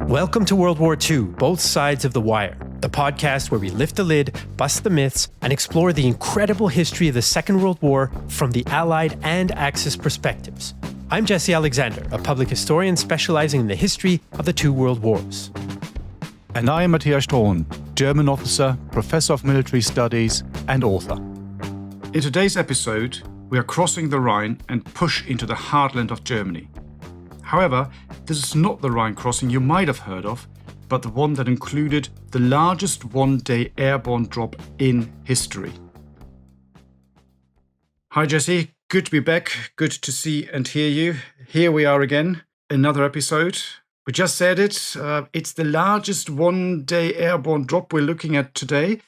Welcome to World War II, Both Sides of the Wire, the podcast where we lift the lid, bust the myths, and explore the incredible history of the Second World War from the Allied and Axis perspectives. I'm Jesse Alexander, a public historian specializing in the history of the two world wars. And I am Matthias Strohn, German officer, professor of military studies, and author. In today's episode, we are crossing the Rhine and push into the heartland of Germany. However, this is not the Rhine crossing you might have heard of, but the one that included the largest one-day airborne drop in history. Hi Jesse, good to be back, good to see and hear you. Here we are again, another episode. We just said it, it's the largest one-day airborne drop we're looking at today.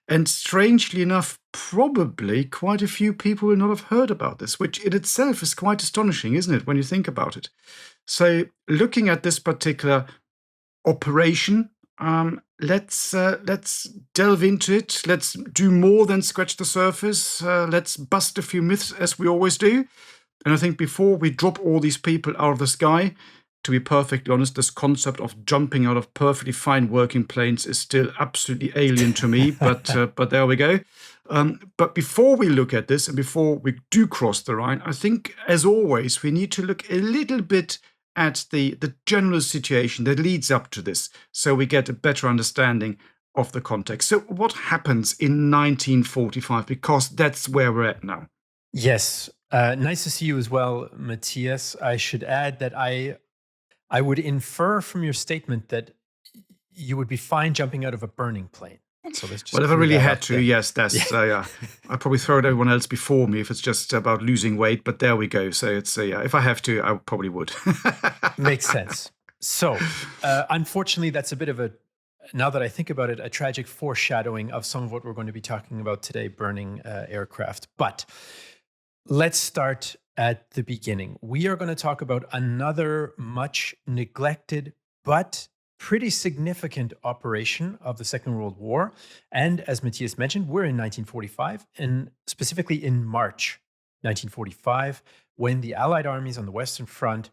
And strangely enough, probably quite a few people will not have heard about this, which in itself is quite astonishing, isn't it, when you think about it? So looking at this particular operation, let's delve into it. Let's do more than scratch the surface. Let's bust a few myths as we always do. And I think before we drop all these people out of the sky, to be perfectly honest, this concept of jumping out of perfectly fine working planes is still absolutely alien to me, but there we go. But before we look at this and before we do cross the Rhine, I think, as always, we need to look a little bit at the general situation that leads up to this so we get a better understanding of the context. So what happens in 1945? Because that's where we're at now. Yes. Nice to see you as well, Matthias. I should add that I would infer from your statement that you would be fine jumping out of a burning plane. So well, if I really had to, yes, that's yeah. I'd probably throw it everyone else before me if it's just about losing weight. But there we go. So it's yeah. If I have to, I probably would. Makes sense. So unfortunately, that's a bit of a, now that I think about it, a tragic foreshadowing of some of what we're going to be talking about today, burning aircraft. But let's start at the beginning. We are going to talk about another much neglected but pretty significant operation of the Second World War. And as Matthias mentioned, we're in 1945, and specifically in March 1945, when the Allied armies on the Western Front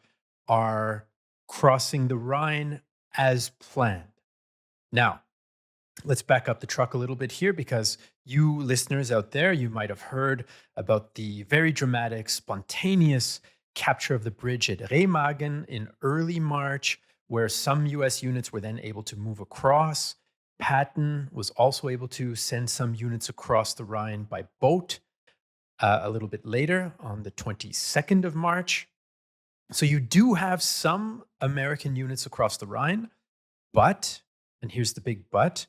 are crossing the Rhine as planned. Now, let's back up the truck a little bit here, because you listeners out there, you might have heard about the very dramatic, spontaneous capture of the bridge at Remagen in early March, where some US units were then able to move across. Patton was also able to send some units across the Rhine by boat a little bit later on the 22nd of March. So you do have some American units across the Rhine, but, and here's the big but,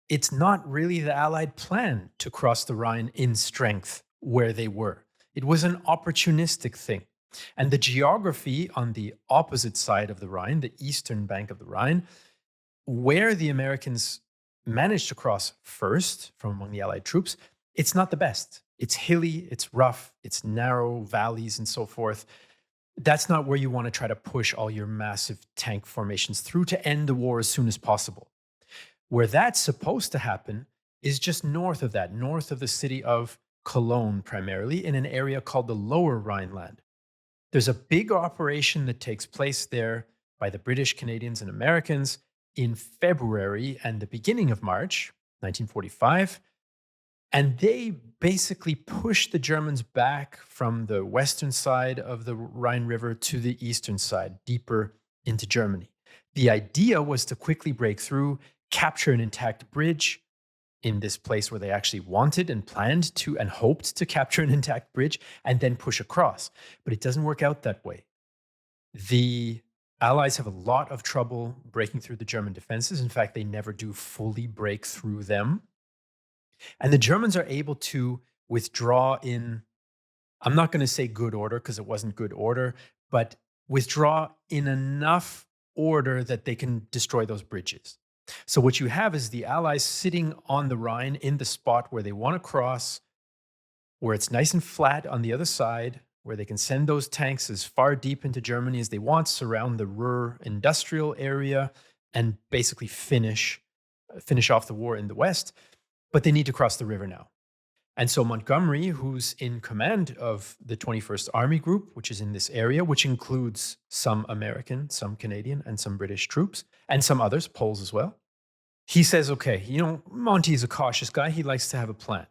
it's not really the Allied plan to cross the Rhine in strength where they were. It was an opportunistic thing. And the geography on the opposite side of the Rhine, the eastern bank of the Rhine, where the Americans managed to cross first from among the Allied troops, it's not the best. It's hilly, it's rough, it's narrow valleys and so forth. That's not where you want to try to push all your massive tank formations through to end the war as soon as possible. Where that's supposed to happen is just north of that, north of the city of Cologne primarily, in an area called the Lower Rhineland. There's a big operation that takes place there by the British, Canadians, and Americans in February and the beginning of March 1945. And they basically push the Germans back from the western side of the Rhine River to the eastern side, deeper into Germany. The idea was to quickly break through, capture an intact bridge in this place where they actually wanted and planned to and hoped to capture an intact bridge, and then push across. But it doesn't work out that way. The Allies have a lot of trouble breaking through the German defenses. In fact, they never do fully break through them. And the Germans are able to withdraw in, I'm not going to say good order because it wasn't good order, but withdraw in enough order that they can destroy those bridges. So what you have is the Allies sitting on the Rhine in the spot where they want to cross, where it's nice and flat on the other side, where they can send those tanks as far deep into Germany as they want, surround the Ruhr industrial area, and basically finish off the war in the West. But they need to cross the river now. And so Montgomery, who's in command of the 21st Army Group, which is in this area, which includes some American, some Canadian, and some British troops, and some others, Poles as well, he says, okay, Monty is a cautious guy. He likes to have a plan.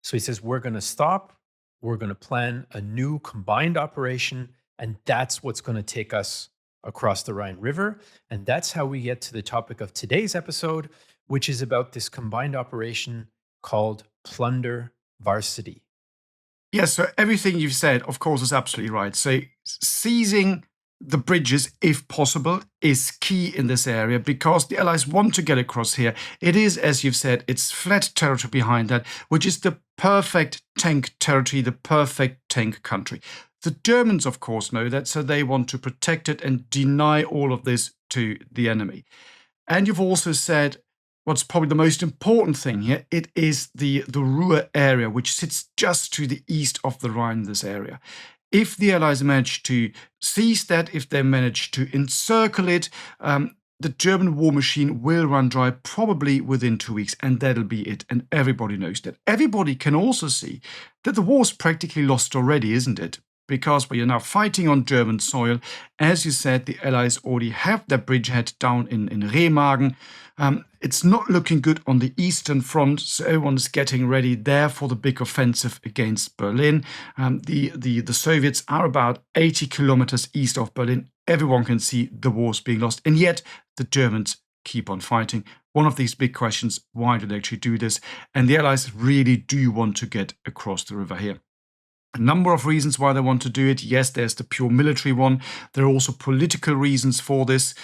So he says, we're going to stop. We're going to plan a new combined operation. And that's what's going to take us across the Rhine River. And that's how we get to the topic of today's episode, which is about this combined operation called Plunder Varsity. Yes, so everything you've said, of course, is absolutely right. So seizing the bridges, if possible, is key in this area because the Allies want to get across here. It is, as you've said, it's flat territory behind that, which is the perfect tank territory, the perfect tank country. The Germans, of course, know that, so they want to protect it and deny all of this to the enemy. And you've also said what's probably the most important thing here, it is the Ruhr area, which sits just to the east of the Rhine, this area. If the Allies manage to seize that, if they manage to encircle it, the German war machine will run dry probably within 2 weeks, and that'll be it. And everybody knows that. Everybody can also see that the war's practically lost already, isn't it? Because we are now fighting on German soil. As you said, the Allies already have their bridgehead down in Remagen. It's not looking good on the Eastern Front, so everyone's getting ready there for the big offensive against Berlin. The Soviets are about 80 kilometers east of Berlin. Everyone can see the war's being lost, and yet the Germans keep on fighting. One of these big questions, why do they actually do this? And the Allies really do want to get across the river here. A number of reasons why they want to do it. Yes, there's the pure military one. There are also political reasons for this.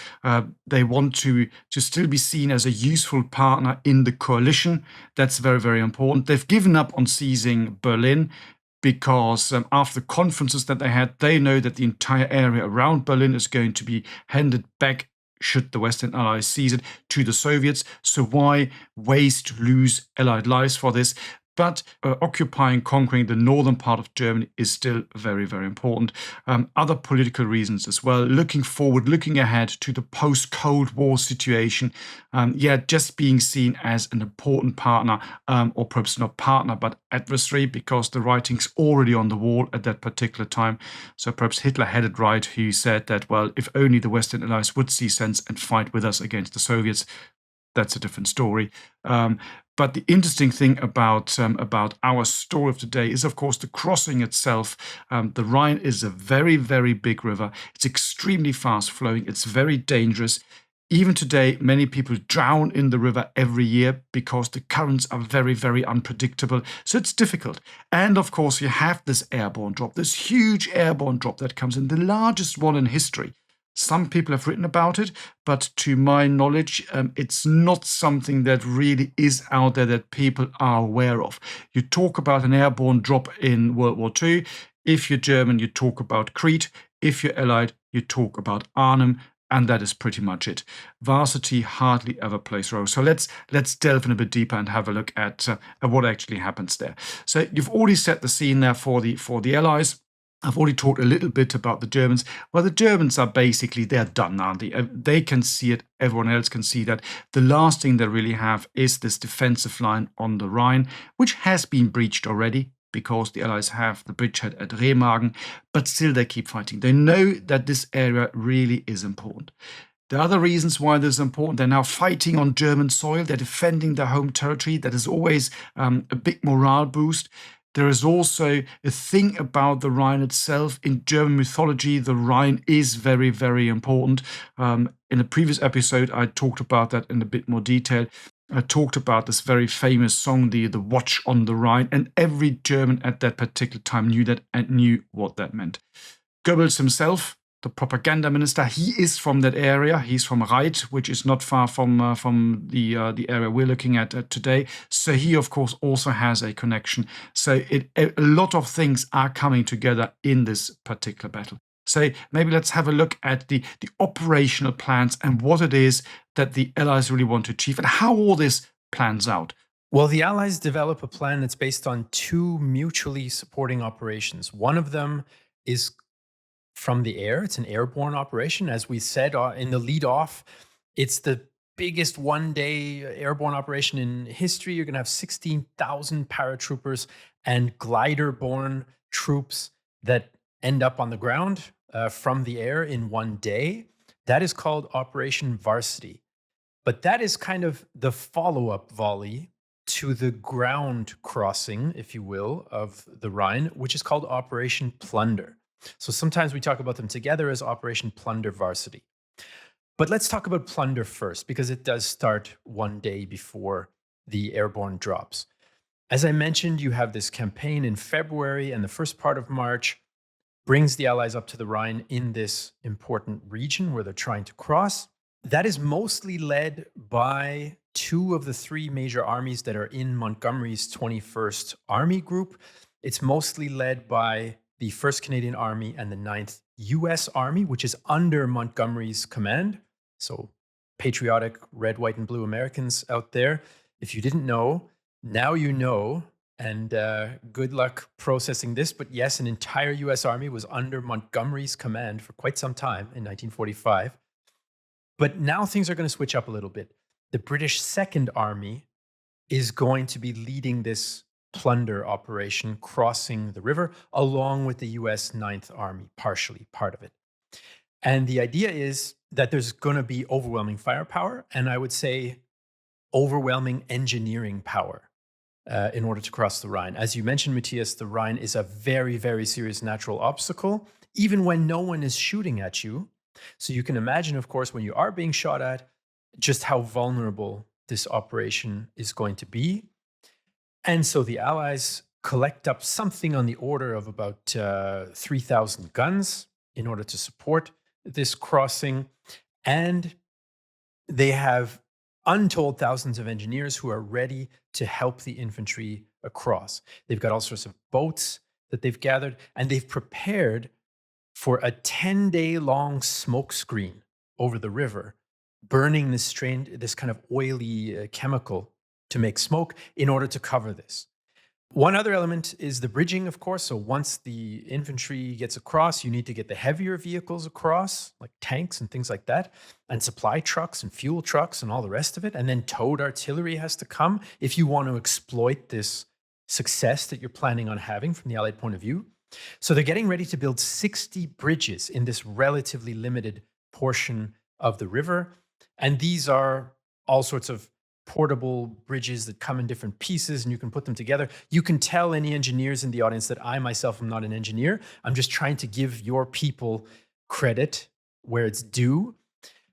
They want to still be seen as a useful partner in the coalition. That's very, very important. They've given up on seizing Berlin because after the conferences that they had, they know that the entire area around Berlin is going to be handed back, should the Western Allies seize it, to the Soviets. So why waste, lose Allied lives for this? But occupying, conquering the northern part of Germany is still very, very important. Other political reasons as well. Looking forward, looking ahead to the post-Cold War situation. Just being seen as an important partner, or perhaps not partner, but adversary, because the writing's already on the wall at that particular time. So perhaps Hitler had it right, who said that, well, if only the Western Allies would see sense and fight with us against the Soviets, that's a different story. But the interesting thing about our story of today is, of course, the crossing itself. The Rhine is a very, very big river. It's extremely fast flowing. It's very dangerous. Even today, many people drown in the river every year because the currents are very, very unpredictable. So it's difficult. And of course, you have this airborne drop, this huge airborne drop that comes in, the largest one in history. Some people have written about it, but to my knowledge, it's not something that really is out there that people are aware of. You talk about an airborne drop in World War II. If you're German, you talk about Crete. If you're Allied, you talk about Arnhem. And that is pretty much it. Varsity hardly ever plays a role. So let's delve in a bit deeper and have a look at what actually happens there. So you've already set the scene there for the Allies. I've already talked a little bit about the Germans. Well, the Germans are basically, they're done, aren't they? They can see it. Everyone else can see that. The last thing they really have is this defensive line on the Rhine, which has been breached already because the Allies have the bridgehead at Remagen, but still they keep fighting. They know that this area really is important. There are other reasons why this is important. They're now fighting on German soil. They're defending their home territory. That is always a big morale boost. There is also a thing about the Rhine itself. In German mythology, the Rhine is very, very important. In a previous episode, I talked about that in a bit more detail. I talked about this very famous song, the Watch on the Rhine, and every German at that particular time knew that and knew what that meant. Goebbels himself, the propaganda minister, he is from that area. He's from Rhine, which is not far from the area we're looking at today. So he, of course, also has a connection. So a lot of things are coming together in this particular battle. So maybe let's have a look at the operational plans and what it is that the Allies really want to achieve and how all this plans out. Well, the Allies develop a plan that's based on two mutually supporting operations. One of them is from the air. It's an airborne operation. As we said in the lead off, it's the biggest one-day airborne operation in history. You're going to have 16,000 paratroopers and glider-borne troops that end up on the ground from the air in one day. That is called Operation Varsity. But that is kind of the follow-up volley to the ground crossing, if you will, of the Rhine, which is called Operation Plunder. So sometimes we talk about them together as Operation Plunder Varsity. But let's talk about Plunder first, because it does start one day before the airborne drops. As I mentioned, you have this campaign in February, and the first part of March brings the Allies up to the Rhine in this important region where they're trying to cross. That is mostly led by two of the three major armies that are in Montgomery's 21st Army Group. It's mostly led by the 1st Canadian Army and the 9th US Army, which is under Montgomery's command. So patriotic red, white, and blue Americans out there. If you didn't know, now you know. And good luck processing this. But yes, an entire US Army was under Montgomery's command for quite some time in 1945. But now things are going to switch up a little bit. The British Second Army is going to be leading this plunder operation, crossing the river, along with the US 9th Army, partially part of it. And the idea is that there's going to be overwhelming firepower, and I would say overwhelming engineering power in order to cross the Rhine. As you mentioned, Matthias, the Rhine is a very, very serious natural obstacle, even when no one is shooting at you. So you can imagine, of course, when you are being shot at, just how vulnerable this operation is going to be. And so the Allies collect up something on the order of about 3,000 guns in order to support this crossing. And they have untold thousands of engineers who are ready to help the infantry across. They've got all sorts of boats that they've gathered, and they've prepared for a 10-day long smoke screen over the river, burning this kind of oily chemical to make smoke in order to cover this. One other element is the bridging, of course. So once the infantry gets across, you need to get the heavier vehicles across, like tanks and things like that, and supply trucks and fuel trucks and all the rest of it. And then towed artillery has to come if you want to exploit this success that you're planning on having from the Allied point of view. So they're getting ready to build 60 bridges in this relatively limited portion of the river. And these are all sorts of portable bridges that come in different pieces and you can put them together. You can tell any engineers in the audience that I myself am not an engineer. I'm just trying to give your people credit where it's due.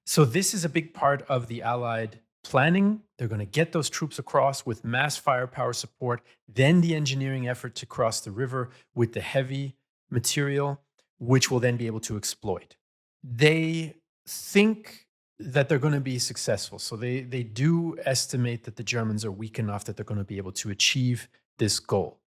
So this is a big part of the Allied planning. They're going to get those troops across with mass firepower support, then the engineering effort to cross the river with the heavy material, which will then be able to exploit. They think that they're going to be successful. So they do estimate that the Germans are weak enough that they're going to be able to achieve this goal.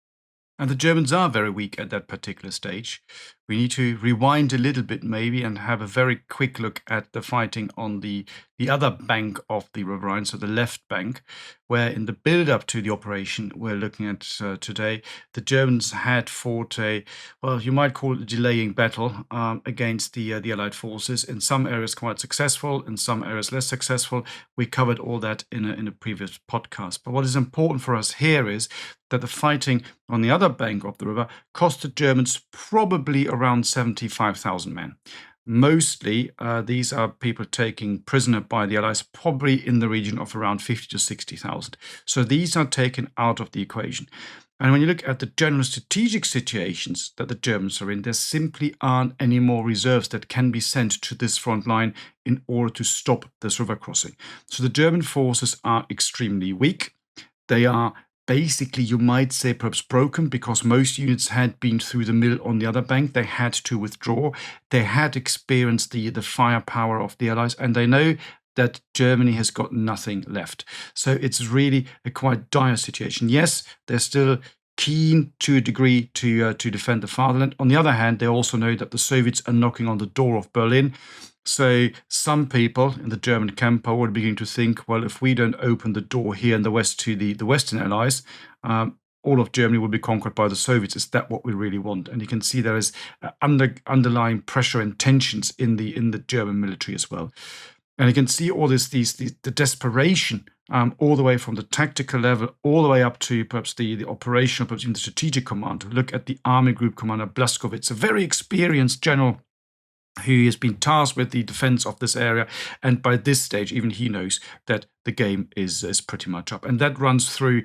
And the Germans are very weak at that particular stage. We need to rewind a little bit maybe and have a very quick look at the fighting on the other bank of the River Rhine, so the left bank, where in the build-up to the operation we're looking at today, the Germans had fought you might call it a delaying battle against the Allied forces. In some areas quite successful, in some areas less successful. We covered all that in a previous podcast. But what is important for us here is that the fighting on the other bank of the river cost the Germans probably around 75,000 men. Mostly, these are people taken prisoner by the Allies, probably in the region of around 50 to 60,000. So these are taken out of the equation. And when you look at the general strategic situations that the Germans are in, there simply aren't any more reserves that can be sent to this front line in order to stop this river crossing. So the German forces are extremely weak. They are basically, you might say, perhaps broken, because most units had been through the mill on the other bank. They had to withdraw. They had experienced the firepower of the Allies, and they know that Germany has got nothing left. So it's really a quite dire situation. Yes, they're still keen to a degree to defend the fatherland. On the other hand, they also know that the Soviets are knocking on the door of Berlin. So some people in the German camp are already beginning to think, well, if we don't open the door here in the West to the Western Allies, all of Germany will be conquered by the Soviets. Is that what we really want? And you can see there is underlying pressure and tensions in the German military as well. And you can see all the desperation all the way from the tactical level, all the way up to perhaps the operational, perhaps even the strategic command. Look at the Army Group Commander Blaskowitz, a very experienced general who has been tasked with the defense of this area. And by this stage, even he knows that the game is pretty much up. And that runs through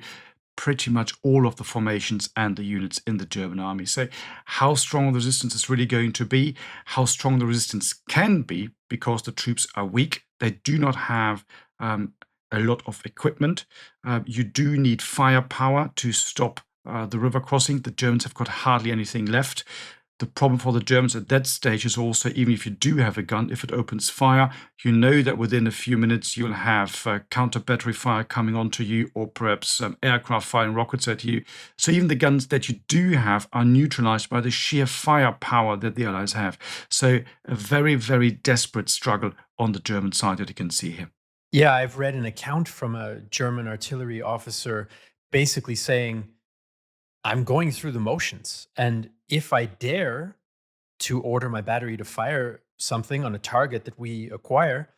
pretty much all of the formations and the units in the German army. So how strong the resistance is really going to be, how strong the resistance can be, because the troops are weak. They do not have a lot of equipment. You do need firepower to stop the river crossing. The Germans have got hardly anything left. The problem for the Germans at that stage is also, even if you do have a gun, if it opens fire, you know that within a few minutes you'll have counter-battery fire coming onto you, or perhaps aircraft firing rockets at you. So even the guns that you do have are neutralized by the sheer firepower that the Allies have. So a very, very desperate struggle on the German side that you can see here. Yeah, I've read an account from a German artillery officer basically saying, I'm going through the motions, and if I dare to order my battery to fire something on a target that we acquire,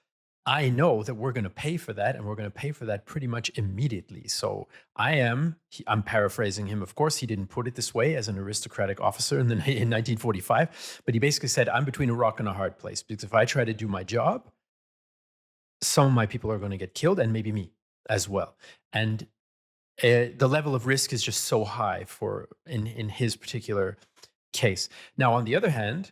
I know that we're going to pay for that, and we're going to pay for that pretty much immediately. So I'm paraphrasing him, of course. He didn't put it this way as an aristocratic officer in 1945, but he basically said, I'm between a rock and a hard place, because if I try to do my job, some of my people are going to get killed, and maybe me as well. And the level of risk is just so high in his particular case. Now, on the other hand,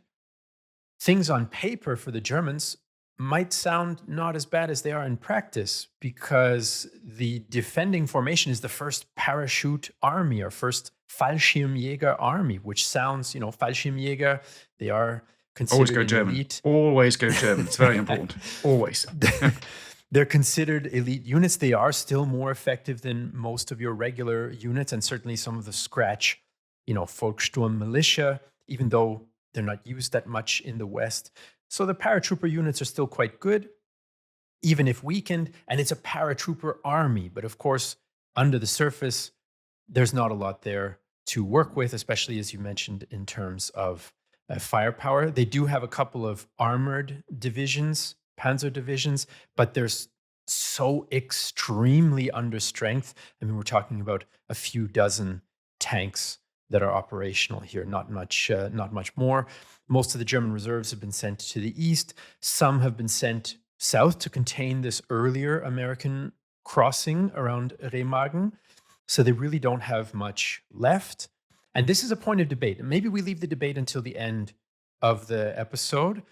things on paper for the Germans might sound not as bad as they are in practice, because the defending formation is the first parachute army, or first Fallschirmjäger army, which sounds, Fallschirmjäger, they are considered Always go German. Elite. Always go German. It's very important. Always. They're considered elite units. They are still more effective than most of your regular units, and certainly some of the scratch, Volkssturm militia, even though they're not used that much in the West. So the paratrooper units are still quite good, even if weakened, and it's a paratrooper army. But of course, under the surface, there's not a lot there to work with, especially as you mentioned in terms of firepower. They do have a couple of armored divisions, panzer divisions, but they're so extremely under strength. I mean, we're talking about a few dozen tanks that are operational here, not much more. Most of the German reserves have been sent to the east. Some have been sent south to contain this earlier American crossing around Remagen. So they really don't have much left. And this is a point of debate. Maybe we leave the debate until the end of the episode,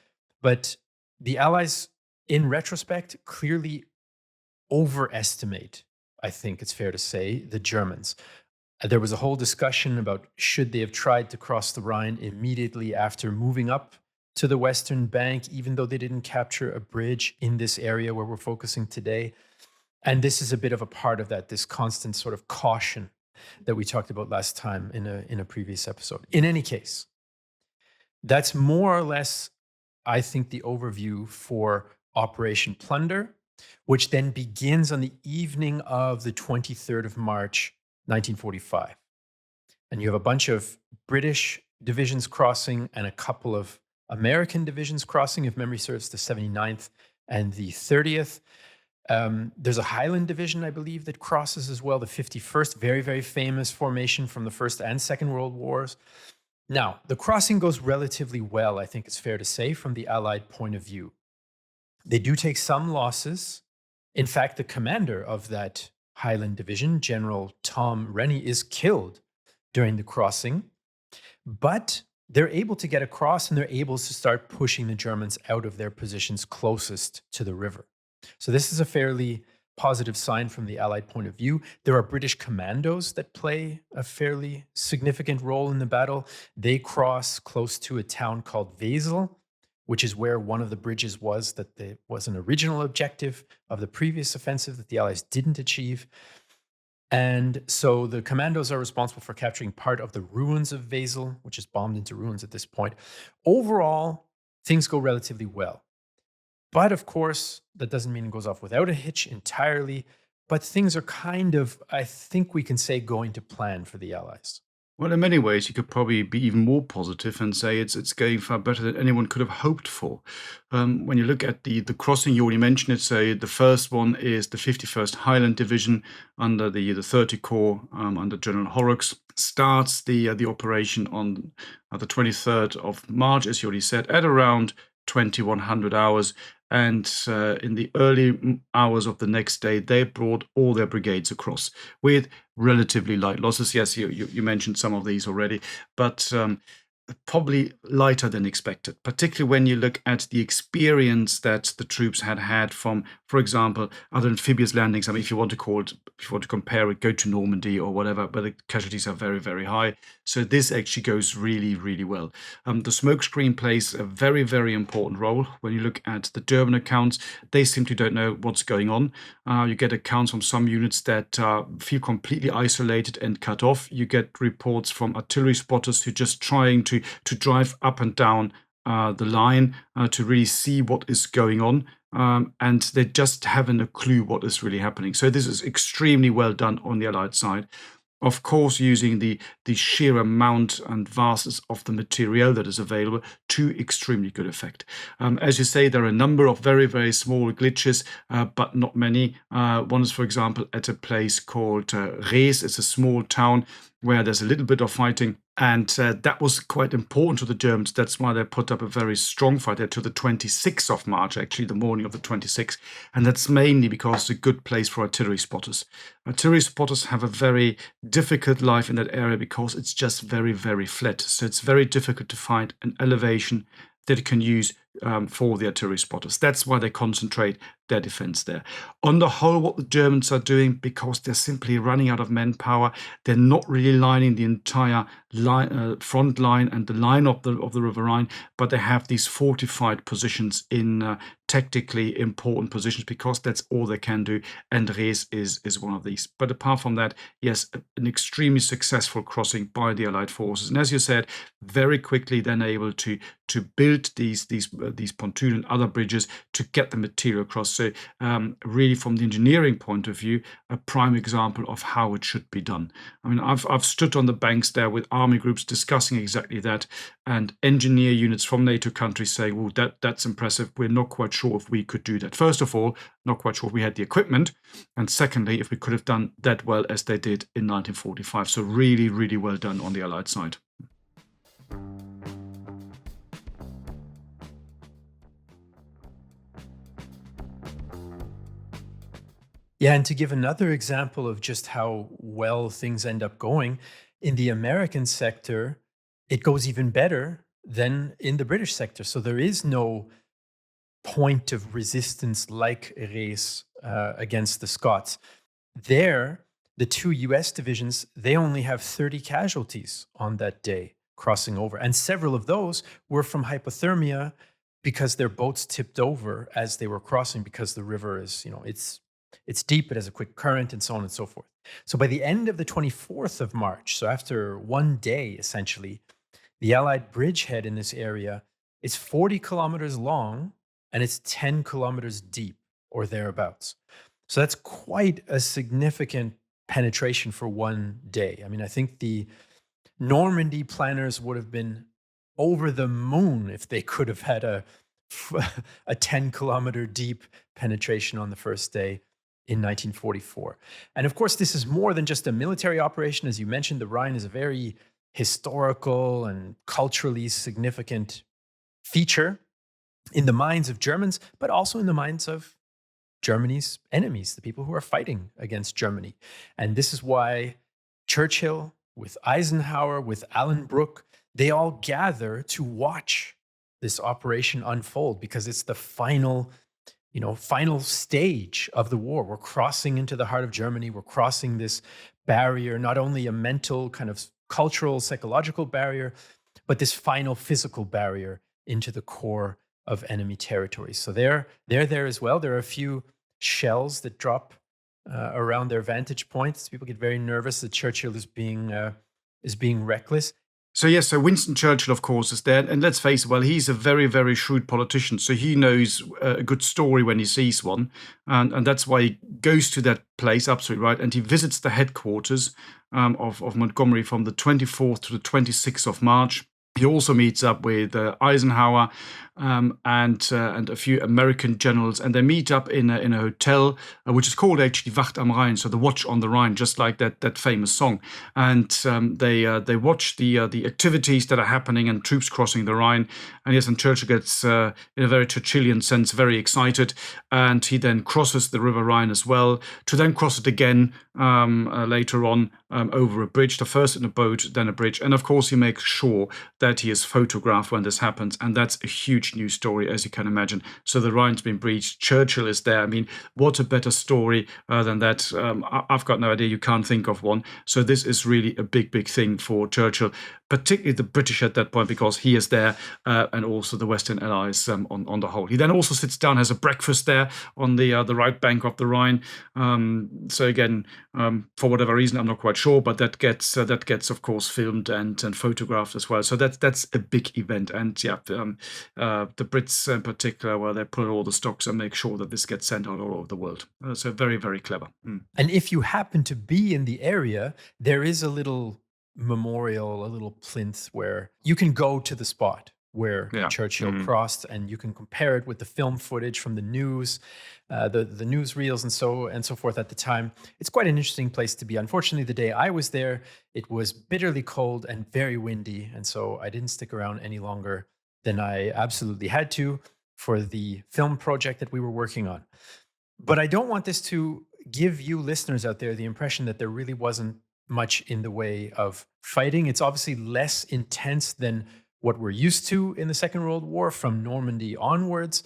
but the Allies, in retrospect, clearly overestimate, I think it's fair to say, the Germans. There was a whole discussion about should they have tried to cross the Rhine immediately after moving up to the western bank, even though they didn't capture a bridge in this area where we're focusing today. And this is a bit of a part of that, this constant sort of caution that we talked about last time in a previous episode. In any case, that's more or less, I think, the overview for Operation Plunder, which then begins on the evening of the 23rd of March, 1945. And you have a bunch of British divisions crossing and a couple of American divisions crossing, if memory serves, the 79th and the 30th. There's a Highland division, I believe, that crosses as well, the 51st, very, very famous formation from the First and Second World Wars. Now, the crossing goes relatively well, I think it's fair to say, from the Allied point of view. They do take some losses. In fact, the commander of that Highland division, General Tom Rennie, is killed during the crossing. But they're able to get across, and they're able to start pushing the Germans out of their positions closest to the river. So this is a fairly positive sign from the Allied point of view. There are British commandos that play a fairly significant role in the battle. They cross close to a town called Wesel, which is where one of the bridges was that was an original objective of the previous offensive that the Allies didn't achieve. And so the commandos are responsible for capturing part of the ruins of Wesel, which is bombed into ruins at this point. Overall, things go relatively well. But of course, that doesn't mean it goes off without a hitch entirely. But things are kind of, I think we can say, going to plan for the Allies. Well, in many ways, you could probably be even more positive and say it's going far better than anyone could have hoped for. When you look at the crossing, you already mentioned it. So the first one is the 51st Highland Division under the 30 Corps under General Horrocks. Starts the operation on the 23rd of March, as you already said, at around 2100 hours. And in the early hours of the next day, they brought all their brigades across with relatively light losses. Yes, you mentioned some of these already, but probably lighter than expected, particularly when you look at the experience that the troops had had from, for example, other amphibious landings. I mean, if you want to call it, if you want to compare it, go to Normandy or whatever, but the casualties are very, very high. So this actually goes really, really well. The smokescreen plays a very, very important role. When you look at the German accounts, they simply don't know what's going on. You get accounts from some units that feel completely isolated and cut off. You get reports from artillery spotters who are just trying to drive up and down the line to really see what is going on. And they just haven't a clue what is really happening. So this is extremely well done on the Allied side. Of course, using the sheer amount and vastness of the material that is available to extremely good effect. As you say, there are a number of very, very small glitches, but not many. One is, for example, at a place called Rees. It's a small town where there's a little bit of fighting. And that was quite important to the Germans. That's why they put up a very strong fight there to the 26th of March, actually, the morning of the 26th. And that's mainly because it's a good place for artillery spotters. Artillery spotters have a very difficult life in that area because it's just very, very flat. So it's very difficult to find an elevation that you can use for the artillery spotters. That's why they concentrate their defense there. On the whole, what the Germans are doing, because they're simply running out of manpower, they're not really lining the entire front line and the line of the River Rhine, but they have these fortified positions in tactically important positions because that's all they can do, and Rees is one of these. But apart from that, yes, an extremely successful crossing by the Allied forces, and as you said, very quickly then able to build these pontoon and other bridges to get the material across. So really, from the engineering point of view, a prime example of how it should be done. I mean, I've stood on the banks there with army groups discussing exactly that, and engineer units from NATO countries saying, well, that's impressive. We're not quite sure if we could do that. First of all, not quite sure if we had the equipment, and secondly, if we could have done that well as they did in 1945. So really, really well done on the Allied side. Yeah, and to give another example of just how well things end up going, in the American sector, it goes even better than in the British sector. So there is no point of resistance like Rees against the Scots. There, the two US divisions, they only have 30 casualties on that day crossing over. And several of those were from hypothermia because their boats tipped over as they were crossing because the river is, it's deep, it has a quick current, and so on and so forth. So by the end of the 24th of March, so after one day, essentially, the Allied bridgehead in this area is 40 kilometers long and it's 10 kilometers deep or thereabouts. So that's quite a significant penetration for one day. I mean, I think the Normandy planners would have been over the moon if they could have had a 10-kilometer deep penetration on the first day in 1944. And of course, this is more than just a military operation. As you mentioned, the Rhine is a very historical and culturally significant feature in the minds of Germans, but also in the minds of Germany's enemies, the people who are fighting against Germany. And this is why Churchill, with Eisenhower, with Alan Brooke, they all gather to watch this operation unfold because it's the final stage of the war. We're crossing into the heart of Germany. We're crossing this barrier, not only a mental kind of cultural, psychological barrier, but this final physical barrier into the core of enemy territory. So they're there as well. There are a few shells that drop around their vantage points. People get very nervous that Churchill is being reckless. So yes, so Winston Churchill, of course, is there, and let's face it. Well, he's a very, very shrewd politician, so he knows a good story when he sees one, and that's why he goes to that place. Absolutely right, and he visits the headquarters of Montgomery from the 24th to the 26th of March. He also meets up with Eisenhower and a few American generals, and they meet up in a hotel, which is called actually Wacht am Rhein, so the Watch on the Rhine, just like that famous song. And they watch the activities that are happening and troops crossing the Rhine. And yes, and Churchill gets, in a very Churchillian sense, very excited, and he then crosses the River Rhine as well, to then cross it again later on over a bridge. The first in a boat, then a bridge, and of course he makes sure that he is photographed when this happens, and that's a huge news story, as you can imagine. So the Rhine's been breached. Churchill is there. I mean, what a better story than that? I've got no idea. You can't think of one. So this is really a big, big thing for Churchill, particularly the British at that point, because he is there, and also the Western Allies on the whole. He then also sits down, has a breakfast there on the right bank of the Rhine. So again, for whatever reason, I'm not quite sure, but that gets of course filmed and photographed as well. So that's a big event, and yeah, the Brits in particular, well, they pull all the stocks and make sure that this gets sent out all over the world. So very, very clever. And if you happen to be in the area, there is a little memorial, a little plinth where you can go to the spot where Churchill crossed, and you can compare it with the film footage from the news, the newsreels and so forth at the time. It's quite an interesting place to be. Unfortunately, the day I was there, it was bitterly cold and very windy, and so I didn't stick around any longer than I absolutely had to for the film project that we were working on. But I don't want this to give you listeners out there the impression that there really wasn't much in the way of fighting. It's obviously less intense than what we're used to in the Second World War from Normandy onwards.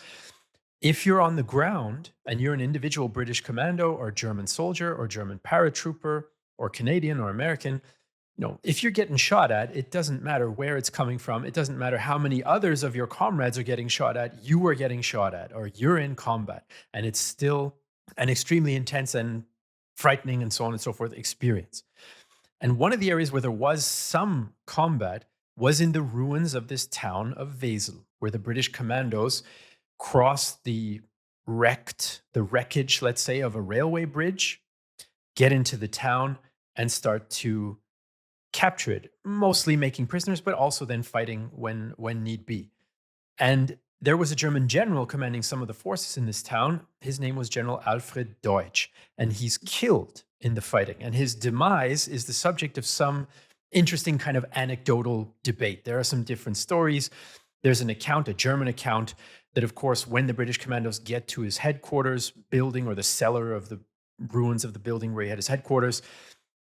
If you're on the ground and you're an individual British commando or German soldier or German paratrooper or Canadian or American, if you're getting shot at, it doesn't matter where it's coming from. It doesn't matter how many others of your comrades are getting shot at. You are getting shot at, or you're in combat. And it's still an extremely intense and frightening and so on and so forth experience. And one of the areas where there was some combat was in the ruins of this town of Wesel, where the British commandos crossed the wreckage, let's say, of a railway bridge, get into the town and start to capture it, mostly making prisoners, but also then fighting when need be. And there was a German general commanding some of the forces in this town. His name was General Alfred Deutsch, and he's killed in the fighting. And his demise is the subject of some interesting kind of anecdotal debate. There are some different stories. There's an account, a German account, that of course, when the British commandos get to his headquarters building, or the cellar of the ruins of the building where he had his headquarters,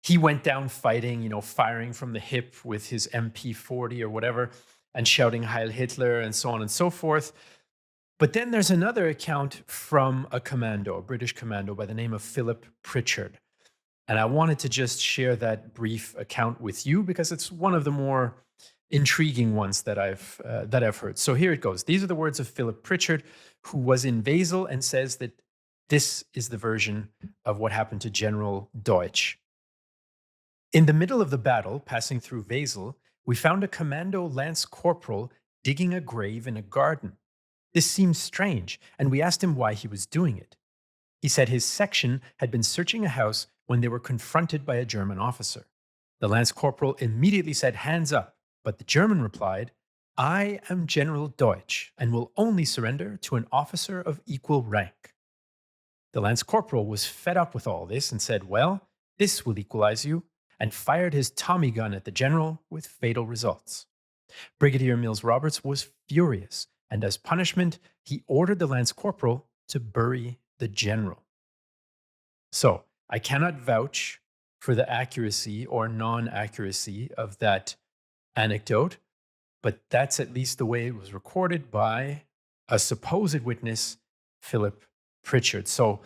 he went down fighting, firing from the hip with his MP40 or whatever, and shouting Heil Hitler and so on and so forth. But then there's another account from a British commando by the name of Philip Pritchard. And I wanted to just share that brief account with you because it's one of the more intriguing ones that I've heard. So here it goes. These are the words of Philip Pritchard, who was in Wesel, and says that this is the version of what happened to General Deutsch. In the middle of the battle, passing through Wesel, we found a commando lance corporal digging a grave in a garden. This seemed strange, and we asked him why he was doing it. He said his section had been searching a house when they were confronted by a German officer. The lance corporal immediately said, "Hands up," but the German replied, "I am General Deutsch and will only surrender to an officer of equal rank." The lance corporal was fed up with all this and said, "Well, this will equalize you," and fired his Tommy gun at the general with fatal results. Brigadier Mills Roberts was furious, and as punishment, he ordered the lance corporal to bury the general. So, I cannot vouch for the accuracy or non-accuracy of that anecdote, but that's at least the way it was recorded by a supposed witness, Philip Pritchard. So,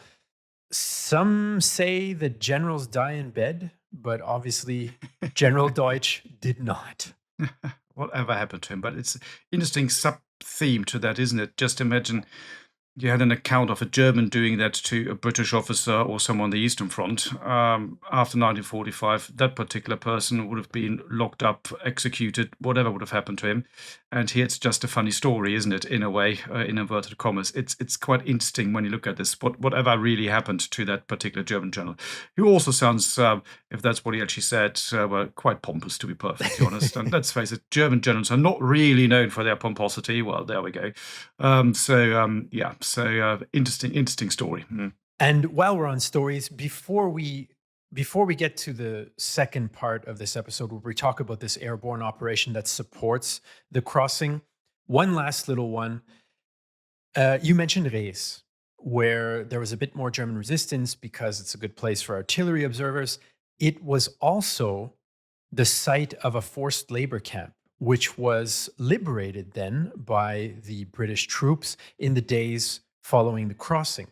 some say that generals die in bed, but obviously General Deutsch did not. Whatever happened to him? But it's an interesting sub-theme to that, isn't it? Just imagine You had an account of a German doing that to a British officer or someone on the Eastern Front. After 1945, that particular person would have been locked up, executed, whatever would have happened to him. And here it's just a funny story, isn't it? In a way, in inverted commas. It's quite interesting when you look at this. Whatever really happened to that particular German general, who also sounds, if that's what he actually said, well, quite pompous, to be perfectly honest. And let's face it, German generals are not really known for their pomposity. Well, there we go. Interesting story. And while we're on stories, before we get to the second part of this episode where we talk about this airborne operation that supports the crossing, one last little one. You mentioned Rees, where there was a bit more German resistance because it's a good place for artillery observers. It was also the site of a forced labor camp, which was liberated then by the British troops in the days following the crossing.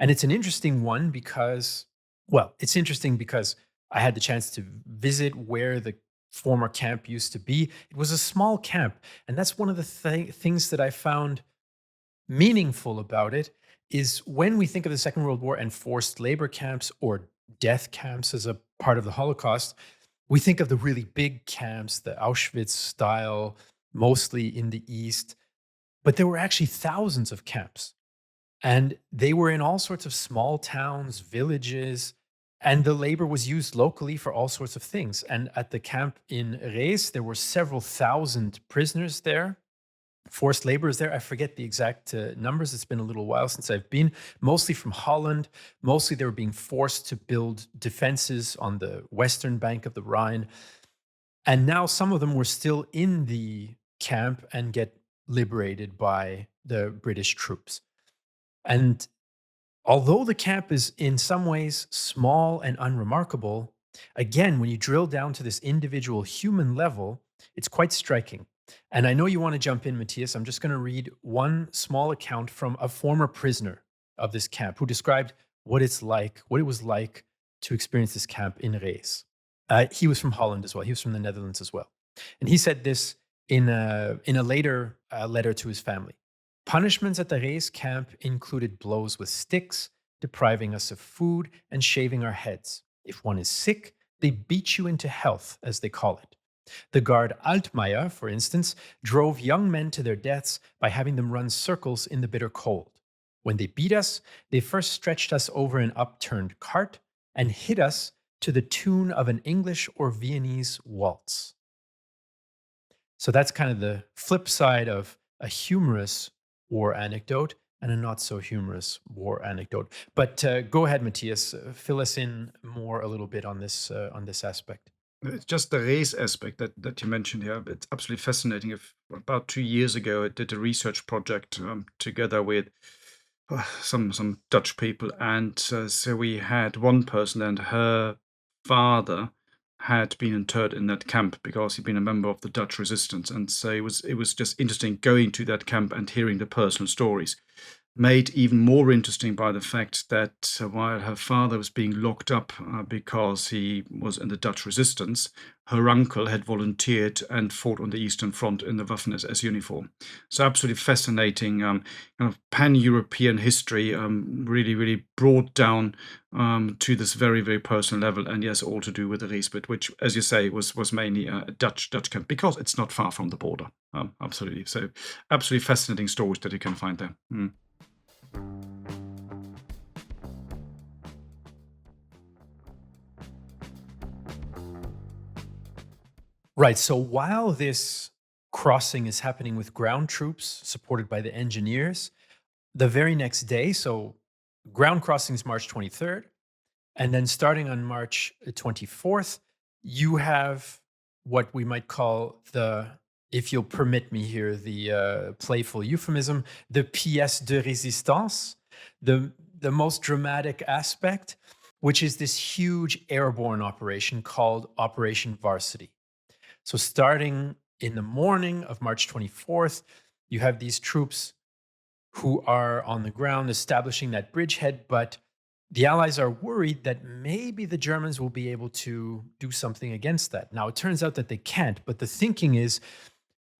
And it's an interesting one because, well, it's interesting because I had the chance to visit where the former camp used to be. It was a small camp. And that's one of the things that I found meaningful about it is when we think of the Second World War and forced labor camps or death camps as a part of the Holocaust, we think of the really big camps, the Auschwitz style, mostly in the East. But there were actually thousands of camps. And they were in all sorts of small towns, villages, and the labor was used locally for all sorts of things. And at the camp in Rees, there were several thousand prisoners there, forced laborers there. I forget the exact numbers. It's been a little while since I've been, mostly from Holland. Mostly they were being forced to build defenses on the western bank of the Rhine. And now some of them were still in the camp and get liberated by the British troops. And although the camp is in some ways small and unremarkable, again, when you drill down to this individual human level, it's quite striking. And I know you want to jump in, Matthias. I'm just going to read one small account from a former prisoner of this camp who described what it was like to experience this camp in Rees. He was from Holland as well. He was from the Netherlands as well. And he said this in a later letter to his family. Punishments at the Rees camp included blows with sticks, depriving us of food, and shaving our heads. If one is sick, they beat you into health, as they call it. The guard Altmaier, for instance, drove young men to their deaths by having them run circles in the bitter cold. When they beat us, they first stretched us over an upturned cart and hit us to the tune of an English or Viennese waltz. So that's kind of the flip side of a humorous war anecdote and a not so humorous war anecdote. But go ahead, Matthias, fill us in more a little bit on this aspect. It's just the race aspect that you mentioned here. It's absolutely fascinating. About 2 years ago, I did a research project together with some Dutch people, and so we had one person, and her father had been interred in that camp because he'd been a member of the Dutch resistance, and so it was just interesting going to that camp and hearing the personal stories. Made even more interesting by the fact that while her father was being locked up because he was in the Dutch resistance, her uncle had volunteered and fought on the Eastern Front in the Waffen-SS uniform. So absolutely fascinating kind of pan-European history, really, really brought down to this very, very personal level. And yes, all to do with the Riesbit, which, as you say, was mainly a Dutch camp because it's not far from the border. Absolutely. So absolutely fascinating stories that you can find there. Right. So while this crossing is happening with ground troops supported by the engineers, the very next day, so ground crossing is March 23rd, and then starting on March 24th, you have what we might call if you'll permit me here, the playful euphemism, the pièce de résistance, the most dramatic aspect, which is this huge airborne operation called Operation Varsity. So starting in the morning of March 24th, you have these troops who are on the ground establishing that bridgehead, but the Allies are worried that maybe the Germans will be able to do something against that. Now, it turns out that they can't, but the thinking is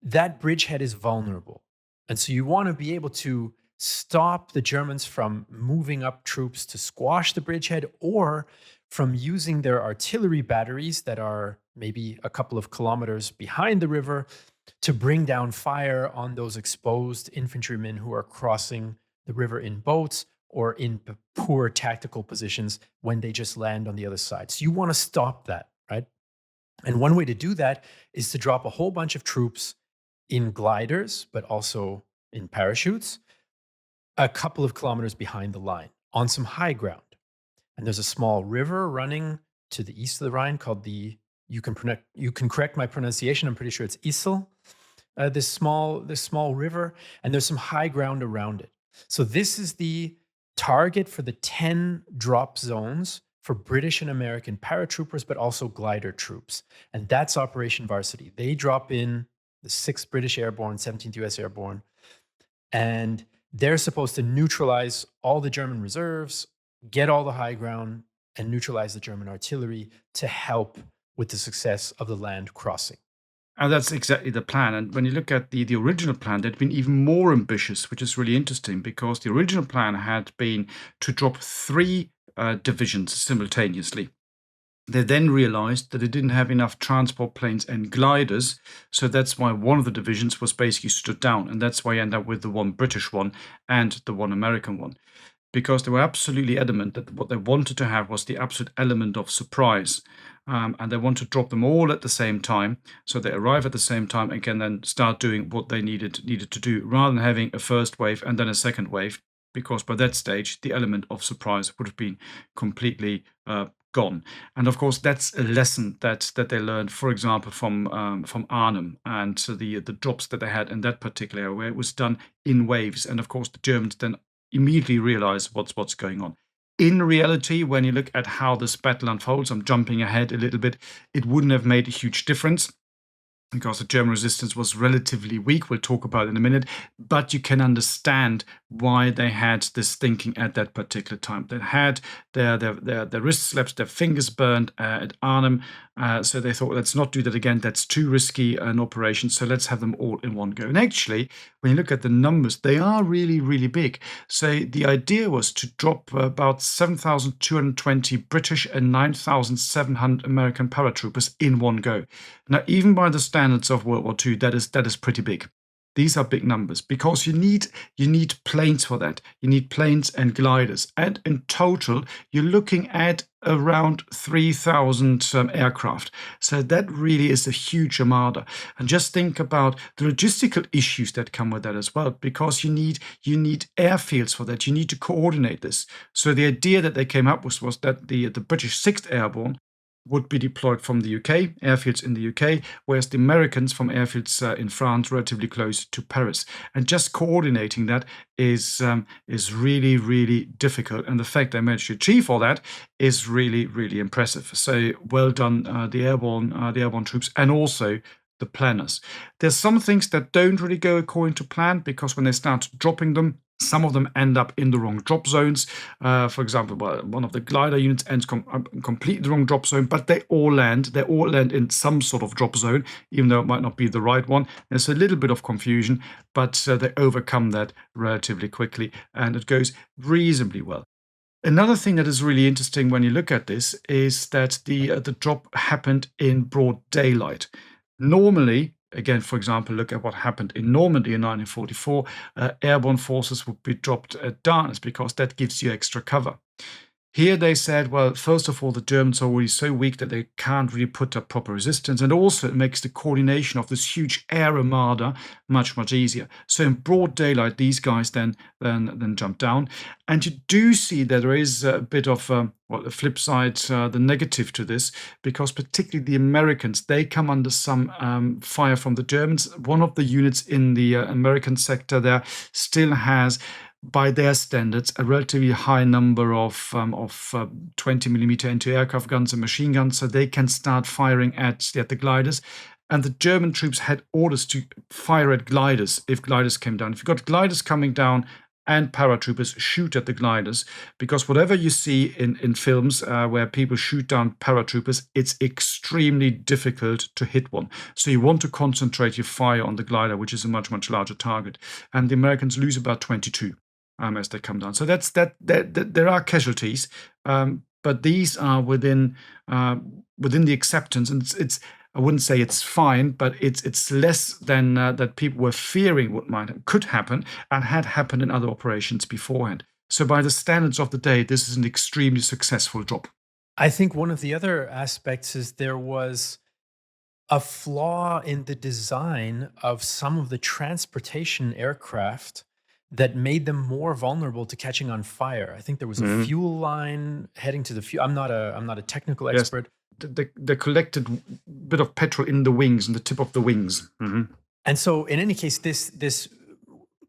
that bridgehead is vulnerable. And so you want to be able to stop the Germans from moving up troops to squash the bridgehead or from using their artillery batteries that are maybe a couple of kilometers behind the river to bring down fire on those exposed infantrymen who are crossing the river in boats or in poor tactical positions when they just land on the other side. So you want to stop that, right? And one way to do that is to drop a whole bunch of troops in gliders, but also in parachutes, a couple of kilometers behind the line on some high ground. And there's a small river running to the east of the Rhine called you can correct my pronunciation, I'm pretty sure it's Issel, this small river, and there's some high ground around it. So this is the target for the 10 drop zones for British and American paratroopers, but also glider troops. And that's Operation Varsity. They drop in the 6th British Airborne, 17th US Airborne, and they're supposed to neutralize all the German reserves, get all the high ground, and neutralize the German artillery to help with the success of the land crossing. And that's exactly the plan. And when you look at the original plan, they'd been even more ambitious, which is really interesting because the original plan had been to drop 3 divisions simultaneously. They then realized that they didn't have enough transport planes and gliders, so that's why one of the divisions was basically stood down, and that's why you end up with the one British one and the one American one. Because they were absolutely adamant that what they wanted to have was the absolute element of surprise. And they want to drop them all at the same time, so they arrive at the same time and can then start doing what they needed to do, rather than having a first wave and then a second wave, because by that stage, the element of surprise would have been completely gone. And of course, that's a lesson that they learned, for example, from Arnhem and the drops that they had in that particular area, where it was done in waves. And of course, the Germans then immediately realize what's going on. In reality, when you look at how this battle unfolds, I'm jumping ahead a little bit, it wouldn't have made a huge difference because the German resistance was relatively weak. We'll talk about it in a minute, but you can understand why they had this thinking at that particular time. They had their wrists slapped, their fingers burned at Arnhem, so they thought, let's not do that again. That's too risky an operation, so let's have them all in one go. And actually, when you look at the numbers, they are really, really big. So the idea was to drop about 7,220 British and 9,700 American paratroopers in one go. Now, even by the standards of World War II, that is pretty big. These are big numbers because you need planes for that. You need planes and gliders. And in total, you're looking at around 3,000 aircraft. So that really is a huge armada. And just think about the logistical issues that come with that as well, because you need airfields for that. You need to coordinate this. So the idea that they came up with was that the British 6th Airborne would be deployed from the UK, airfields in the UK, whereas the Americans from airfields in France, relatively close to Paris. And just coordinating that is really, really difficult. And the fact they managed to achieve all that is really, really impressive. So well done, the airborne troops, and also the planners. There's some things that don't really go according to plan, because when they start dropping them, some of them end up in the wrong drop zones. For example, one of the glider units ends completely the wrong drop zone, but they all land in some sort of drop zone, even though it might not be the right one. There's a little bit of confusion, but they overcome that relatively quickly, and it goes reasonably well. Another thing that is really interesting when you look at this is that the drop happened in broad daylight. Normally, again, for example, look at what happened in Normandy in 1944. Airborne forces would be dropped at darkness because that gives you extra cover. Here they said, well, first of all, the Germans are already so weak that they can't really put up proper resistance. And also it makes the coordination of this huge air armada much, much easier. So in broad daylight, these guys then jump down. And you do see that there is a bit of the flip side, the negative to this, because particularly the Americans, they come under some fire from the Germans. One of the units in the American sector there still has, by their standards, a relatively high number of 20mm anti-aircraft guns and machine guns, so they can start firing at the gliders. And the German troops had orders to fire at gliders if gliders came down. If you've got gliders coming down and paratroopers, shoot at the gliders, because whatever you see in films where people shoot down paratroopers, it's extremely difficult to hit one. So you want to concentrate your fire on the glider, which is a much, much larger target. And the Americans lose about 22. as they come down. So there are casualties, but these are within the acceptance, and it's I wouldn't say it's fine, but it's less than that people were fearing what could happen and had happened in other operations beforehand. So by the standards of the day, this is an extremely successful job. I think one of the other aspects is there was a flaw in the design of some of the transportation aircraft that made them more vulnerable to catching on fire. I think there was a fuel line heading to the fuel. I'm not a technical Yes. expert. The collected bit of petrol in the wings, in the tip of the wings. And so in any case, this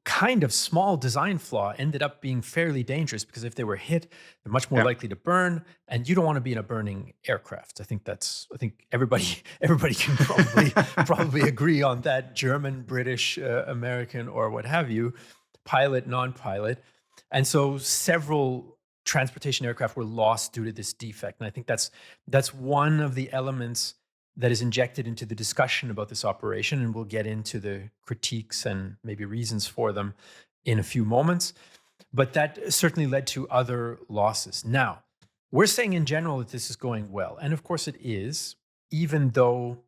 kind of small design flaw ended up being fairly dangerous, because if they were hit, they're much more likely to burn, and you don't want to be in a burning aircraft. I think everybody can probably agree on that. German, British, American, or what have you, pilot, non-pilot. And so several transportation aircraft were lost due to this defect. And I think that's one of the elements that is injected into the discussion about this operation, and we'll get into the critiques and maybe reasons for them in a few moments. But that certainly led to other losses. Now, we're saying in general that this is going well, and of course it is, even though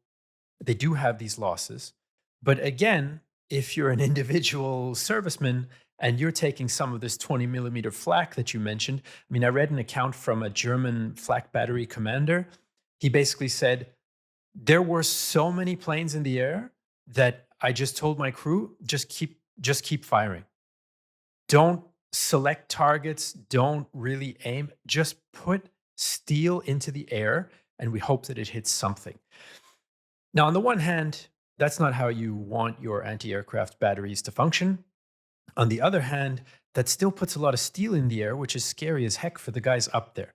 they do have these losses. But again, if you're an individual serviceman and you're taking some of this 20 millimeter flak that you mentioned, I mean, I read an account from a German flak battery commander. He basically said, there were so many planes in the air that I just told my crew, just keep firing. Don't select targets. Don't really aim. Just put steel into the air, and we hope that it hits something. Now, on the one hand, that's not how you want your anti-aircraft batteries to function. On the other hand, that still puts a lot of steel in the air, which is scary as heck for the guys up there.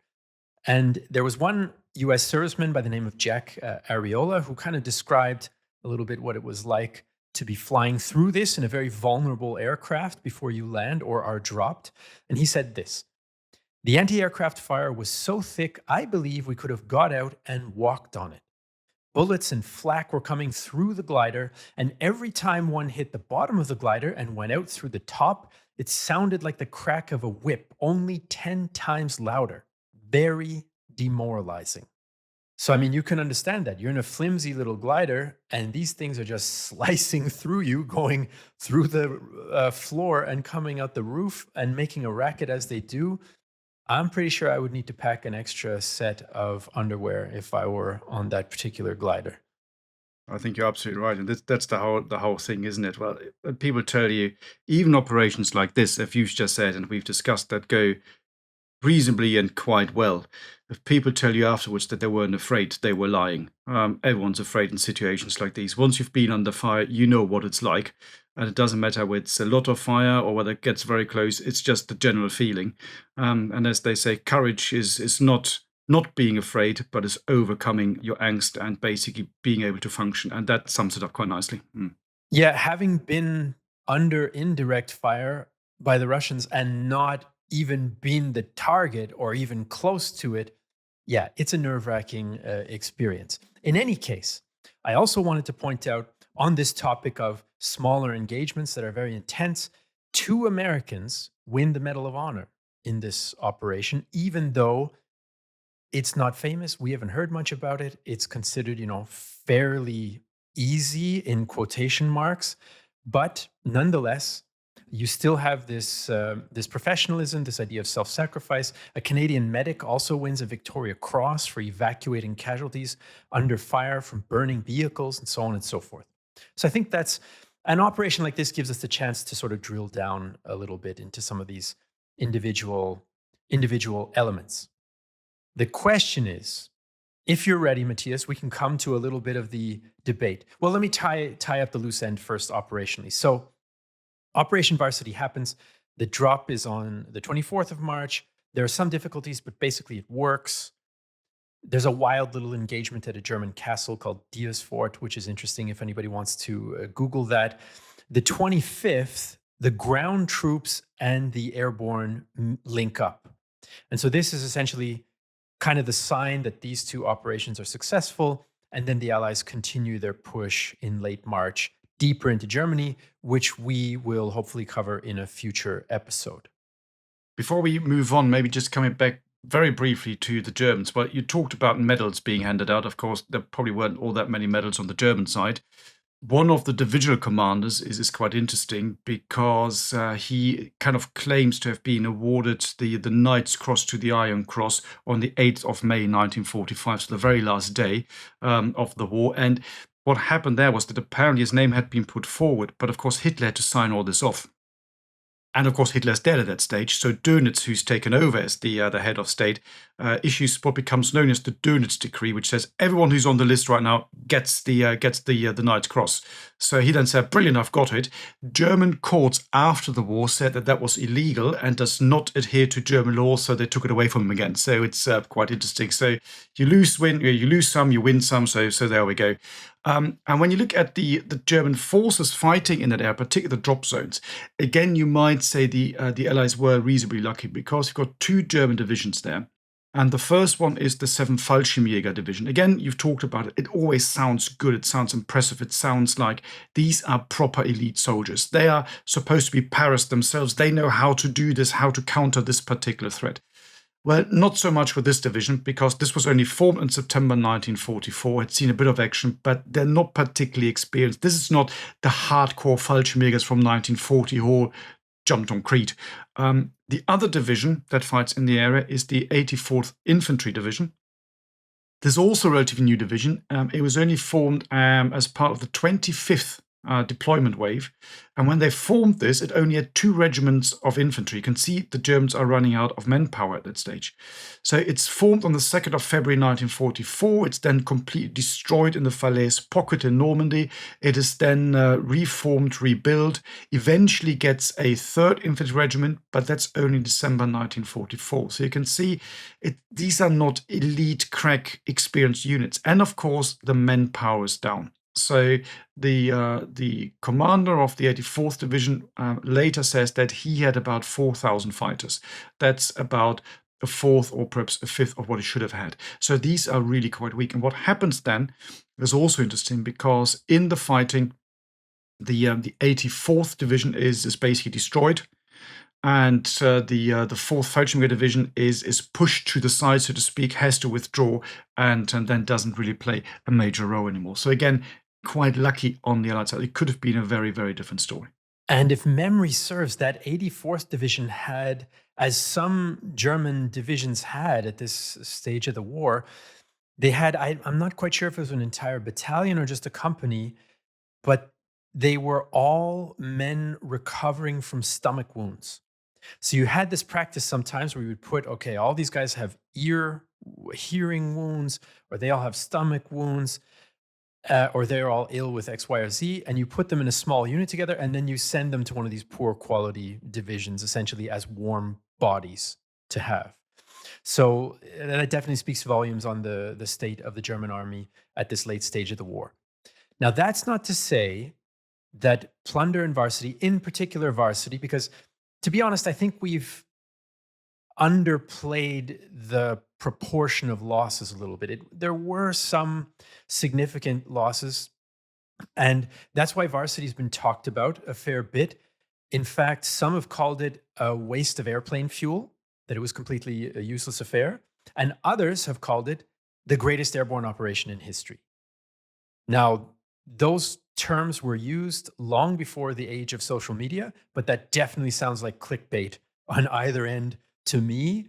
And there was one US serviceman by the name of Jack Ariola who kind of described a little bit what it was like to be flying through this in a very vulnerable aircraft before you land or are dropped. And he said this: the anti-aircraft fire was so thick, I believe we could have got out and walked on it. Bullets and flak were coming through the glider, and every time one hit the bottom of the glider and went out through the top, it sounded like the crack of a whip, only 10 times louder. Very demoralizing. So, I mean, you can understand that. You're in a flimsy little glider, and these things are just slicing through you, going through the floor and coming out the roof and making a racket as they do. I'm pretty sure I would need to pack an extra set of underwear if I were on that particular glider. I think you're absolutely right, and that's the whole thing, isn't it? Well, people tell you, even operations like this, if you've just said, and we've discussed, that go reasonably and quite well. If people tell you afterwards that they weren't afraid, they were lying. Everyone's afraid in situations like these. Once you've been under fire, you know what it's like. And it doesn't matter whether it's a lot of fire or whether it gets very close. It's just the general feeling. And as they say, courage is not being afraid, but is overcoming your angst and basically being able to function. And that sums it up quite nicely. Yeah, having been under indirect fire by the Russians and not even been the target or even close to it, yeah, it's a nerve-wracking experience. In any case, I also wanted to point out on this topic of smaller engagements that are very intense, 2 Americans win the Medal of Honor in this operation, even though it's not famous. We haven't heard much about it. It's considered, fairly easy in quotation marks, but nonetheless, you still have this professionalism, this idea of self-sacrifice. A Canadian medic also wins a Victoria Cross for evacuating casualties under fire from burning vehicles, and so on and so forth. So I think that's an operation like this gives us the chance to sort of drill down a little bit into some of these individual elements. The question is, if you're ready, Matthias, we can come to a little bit of the debate. Well, let me tie up the loose end first operationally. So Operation Varsity happens. The drop is on the 24th of March. There are some difficulties, but basically it works. There's a wild little engagement at a German castle called Diersfort, which is interesting if anybody wants to Google that. The 25th, the ground troops and the airborne link up. And so this is essentially kind of the sign that these 2 operations are successful. And then the Allies continue their push in late March deeper into Germany, which we will hopefully cover in a future episode. Before we move on, maybe just coming back very briefly to the Germans. Well, you talked about medals being handed out. Of course, there probably weren't all that many medals on the German side. One of the divisional commanders is quite interesting because he kind of claims to have been awarded the Knight's Cross to the Iron Cross on the 8th of May 1945, so the very last day of the war. And what happened there was that apparently his name had been put forward, but of course Hitler had to sign all this off. And of course, Hitler's dead at that stage. So Dönitz, who's taken over as the head of state, issues what becomes known as the Dönitz Decree, which says everyone who's on the list right now gets the Knight's Cross. So he then said, "Brilliant, I've got it." German courts after the war said that was illegal and does not adhere to German law, so they took it away from him again. So it's quite interesting. So you lose some, you win some. So there we go. And when you look at the German forces fighting in that area, particularly the drop zones, again, you might say the Allies were reasonably lucky because you've got 2 German divisions there. And the first one is the 7th Fallschirmjäger Division. Again, you've talked about it. It always sounds good. It sounds impressive. It sounds like these are proper elite soldiers. They are supposed to be Paris themselves. They know how to do this, how to counter this particular threat. Well, not so much with this division, because this was only formed in September 1944. It's seen a bit of action, but they're not particularly experienced. This is not the hardcore Fallschirmjägers from 1940 who all jumped on Crete. The other division that fights in the area is the 84th Infantry Division. There's also a relatively new division. It was only formed as part of the 25th deployment wave. And when they formed this, it only had 2 regiments of infantry. You can see the Germans are running out of manpower at that stage. So it's formed on the 2nd of February 1944. It's then completely destroyed in the Falaise pocket in Normandy. It is then reformed, rebuilt, eventually gets a 3rd infantry regiment, but that's only December 1944. So you can see these are not elite, crack, experienced units. And of course, the manpower is down. So the commander of the 84th Division later says that he had about 4,000 fighters. That's about a 4th or perhaps a 5th of what he should have had. So these are really quite weak. And what happens then is also interesting because in the fighting, the 84th Division is basically destroyed. And the 4th Fallschirmjäger Division is pushed to the side, so to speak, has to withdraw, and then doesn't really play a major role anymore. So again, quite lucky on the Allied side. It could have been a very, very different story. And if memory serves, that 84th Division had, as some German divisions had at this stage of the war, they had, I'm not quite sure if it was an entire battalion or just a company, but they were all men recovering from stomach wounds. So you had this practice sometimes where you would put, okay, all these guys have hearing wounds, or they all have stomach wounds, or they're all ill with X, Y, or Z, and you put them in a small unit together, and then you send them to one of these poor quality divisions, essentially as warm bodies to have. So that definitely speaks volumes on the state of the German army at this late stage of the war. Now, that's not to say that plunder and varsity, in particular varsity, because to be honest, I think we've underplayed the proportion of losses a little bit. There were some significant losses, and that's why varsity has been talked about a fair bit. In fact, some have called it a waste of airplane fuel, that it was completely a useless affair, and others have called it the greatest airborne operation in history. Now, those terms were used long before the age of social media, but that definitely sounds like clickbait on either end to me.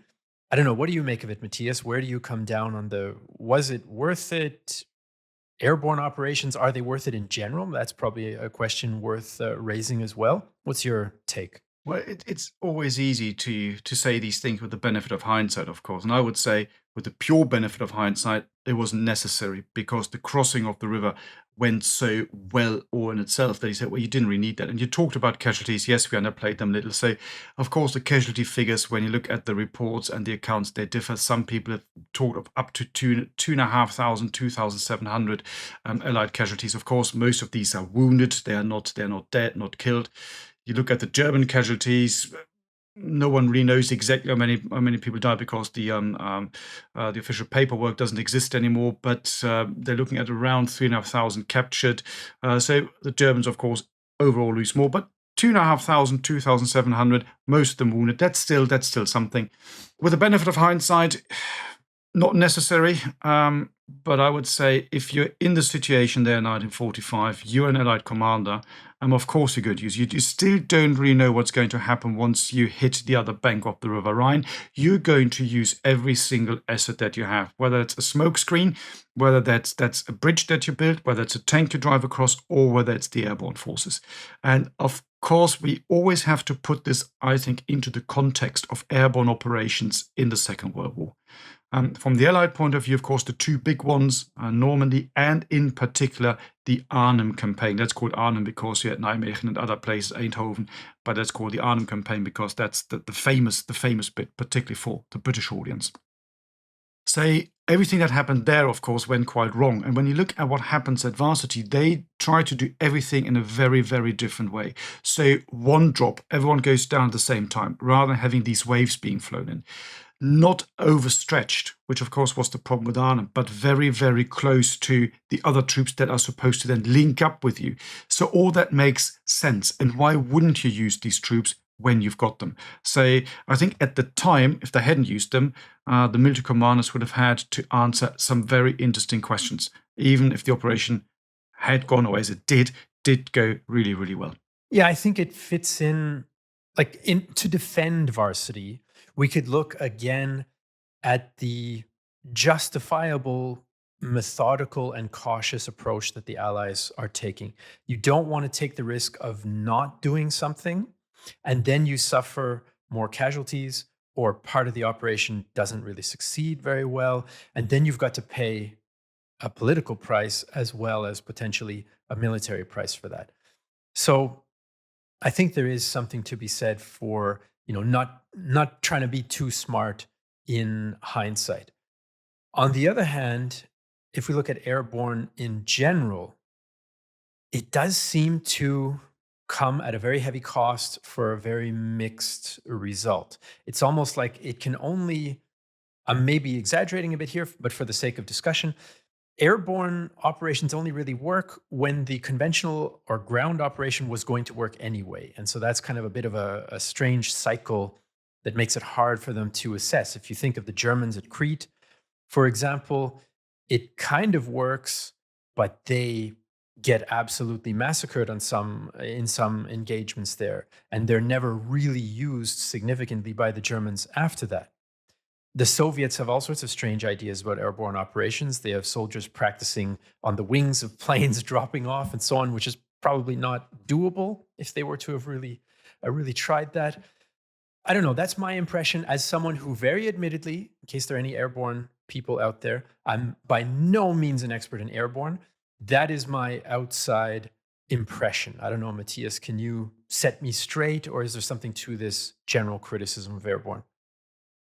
I don't know. What do you make of it, Matthias? Where do you come down on was it worth it? Airborne operations, are they worth it in general? That's probably a question worth raising as well. What's your take? Well, it's always easy to say these things with the benefit of hindsight, of course. And I would say with the pure benefit of hindsight, it wasn't necessary because the crossing of the river went so well all in itself that he said, well, you didn't really need that. And you talked about casualties. Yes, we underplayed them a little. So, of course, the casualty figures, when you look at the reports and the accounts, they differ. Some people have talked of up to 2,500, 2,700 Allied casualties. Of course, most of these are wounded. They're not dead, not killed. You look at the German casualties, no one really knows exactly how many people died because the official paperwork doesn't exist anymore. But they're looking at around 3,500 captured. So the Germans, of course, overall lose more, but 2,500, 2,700, most of them wounded. That's still something. With the benefit of hindsight, not necessary. But I would say if you're in the situation there in 1945, you're an Allied commander, of course you're going to use. You still don't really know what's going to happen once you hit the other bank of the River Rhine. You're going to use every single asset that you have, whether it's a smoke screen, whether that's a bridge that you build, whether it's a tank you drive across, or whether it's the airborne forces. And of course, we always have to put this, I think, into the context of airborne operations in the Second World War. From the Allied point of view, of course, the two big ones are Normandy and, in particular, the Arnhem campaign. That's called Arnhem because you had Nijmegen and other places, Eindhoven, but that's called the Arnhem campaign because that's the famous bit, particularly for the British audience. Say everything that happened there, of course, went quite wrong. And when you look at what happens at Varsity, they try to do everything in a very, very different way. So one drop, everyone goes down at the same time, rather than having these waves being flown in. Not overstretched, which of course was the problem with Arnhem, but very, very close to the other troops that are supposed to then link up with you. So all that makes sense. And why wouldn't you use these troops when you've got them? So I think at the time, if they hadn't used them, the military commanders would have had to answer some very interesting questions, even if the operation had gone, or as it did go really, really well. Yeah, I think it fits in, to defend Varsity. We could look again at the justifiable, methodical, and cautious approach that the Allies are taking. You don't want to take the risk of not doing something, and then you suffer more casualties, or part of the operation doesn't really succeed very well, and then you've got to pay a political price as well as potentially a military price for that. So I think there is something to be said for not trying to be too smart in hindsight. On the other hand, if we look at airborne in general, it does seem to come at a very heavy cost for a very mixed result. It's almost like it can only, I'm maybe exaggerating a bit here, but for the sake of discussion, airborne operations only really work when the conventional or ground operation was going to work anyway. And so that's kind of a bit of a strange cycle that makes it hard for them to assess. If you think of the Germans at Crete, for example, it kind of works, but they get absolutely massacred in some engagements there. And they're never really used significantly by the Germans after that. The Soviets have all sorts of strange ideas about airborne operations. They have soldiers practicing on the wings of planes dropping off and so on, which is probably not doable if they were to have really tried that. I don't know. That's my impression as someone who very admittedly, in case there are any airborne people out there, I'm by no means an expert in airborne. That is my outside impression. I don't know, Matthias, can you set me straight, or is there something to this general criticism of airborne?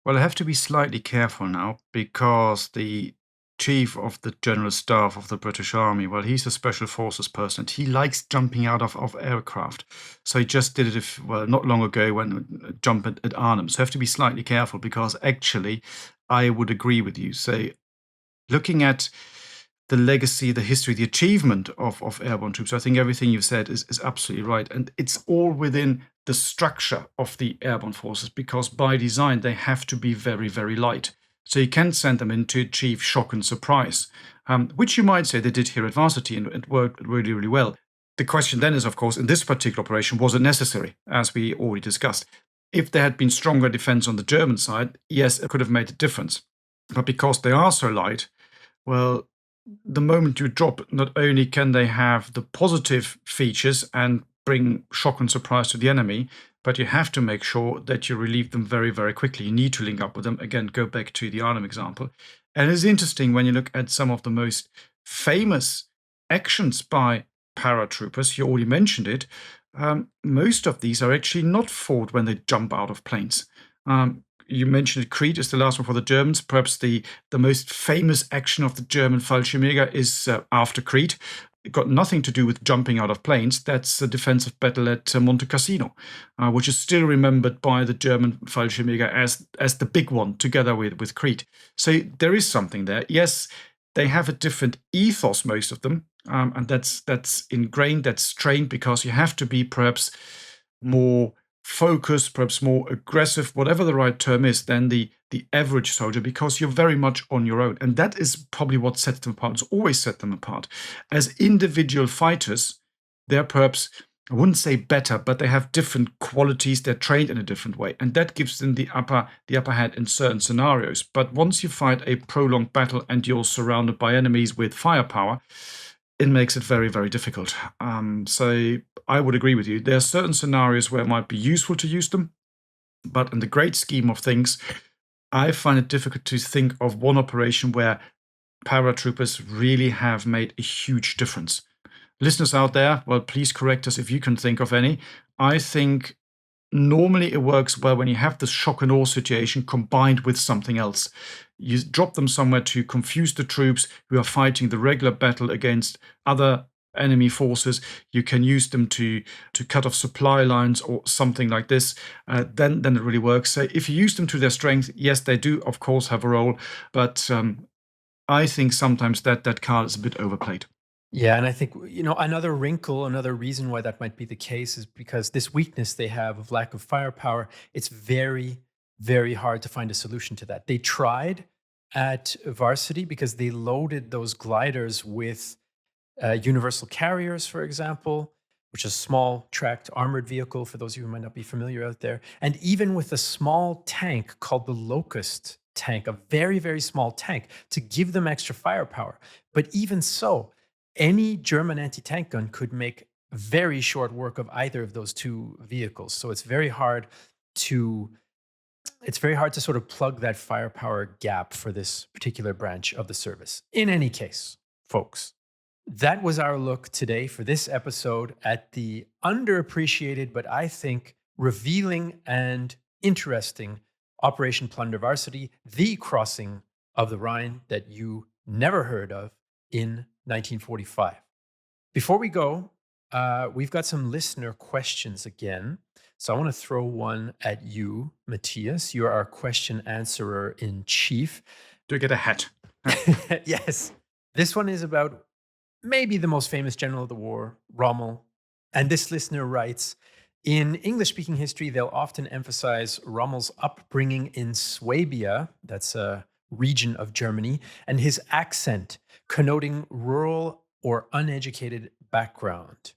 Well, I have to be slightly careful now because the chief of the general staff of the British Army, well, he's a special forces person. He likes jumping out of aircraft. So he just did it, not long ago when jumped at Arnhem. So I have to be slightly careful because actually I would agree with you. So looking at the legacy, the history, the achievement of airborne troops, I think everything you've said is absolutely right. And it's all within the structure of the airborne forces because by design, they have to be very, very light. So you can send them in to achieve shock and surprise, which you might say they did here at Varsity, and it worked really, really well. The question then is, of course, in this particular operation, was it necessary, as we already discussed? If there had been stronger defense on the German side, yes, it could have made a difference. But because they are so light, well, the moment you drop, not only can they have the positive features and bring shock and surprise to the enemy, but you have to make sure that you relieve them very, very quickly. You need to link up with them. Again, go back to the Arnhem example. And it's interesting when you look at some of the most famous actions by paratroopers, you already mentioned it, most of these are actually not fought when they jump out of planes. You mentioned Crete is the last one for the Germans. Perhaps the most famous action of the German Fallschirmjäger is after Crete. got nothing to do with jumping out of planes. That's the defensive battle at Monte Cassino, which is still remembered by the German Fallschirmjäger as the big one, together with Crete. So there is something there. Yes, they have a different ethos, most of them, and that's ingrained, that's trained, because you have to be perhaps more focused, perhaps more aggressive, whatever the right term is, than the average soldier, because you're very much on your own. And that is probably what sets them apart. It's always set them apart. As individual fighters, they're perhaps, I wouldn't say better, but they have different qualities. They're trained in a different way. And that gives them the upper hand in certain scenarios. But once you fight a prolonged battle and you're surrounded by enemies with firepower, it makes it very, very difficult. So I would agree with you. There are certain scenarios where it might be useful to use them, but in the great scheme of things, I find it difficult to think of one operation where paratroopers really have made a huge difference. Listeners out there, well, please correct us if you can think of any. I think normally it works well when you have this shock and awe situation combined with something else. You drop them somewhere to confuse the troops who are fighting the regular battle against other enemy forces. You can use them to cut off supply lines or something like this. Then it really works. So if you use them to their strength, yes, they do, of course, have a role. But I think sometimes that card is a bit overplayed. Yeah, and I think, another wrinkle, another reason why that might be the case is because this weakness they have of lack of firepower, it's very, very hard to find a solution to that. They tried at Varsity because they loaded those gliders with universal carriers, for example, which is a small tracked armored vehicle for those of you who might not be familiar out there. And even with a small tank called the Locust tank, a very, very small tank, to give them extra firepower. But even so, any German anti-tank gun could make very short work of either of those two vehicles. So it's very hard to sort of plug that firepower gap for this particular branch of the service. In any case, folks, that was our look today for this episode at the underappreciated, but I think revealing and interesting Operation Plunder Varsity, the crossing of the Rhine that you never heard of in 1945. Before we go, we've got some listener questions again. So I want to throw one at you, Matthias. You're our question answerer in chief. Do I get a hat? Yes. This one is about maybe the most famous general of the war, Rommel. And this listener writes, in English-speaking history, they'll often emphasize Rommel's upbringing in Swabia, that's a region of Germany, and his accent, connoting rural or uneducated background.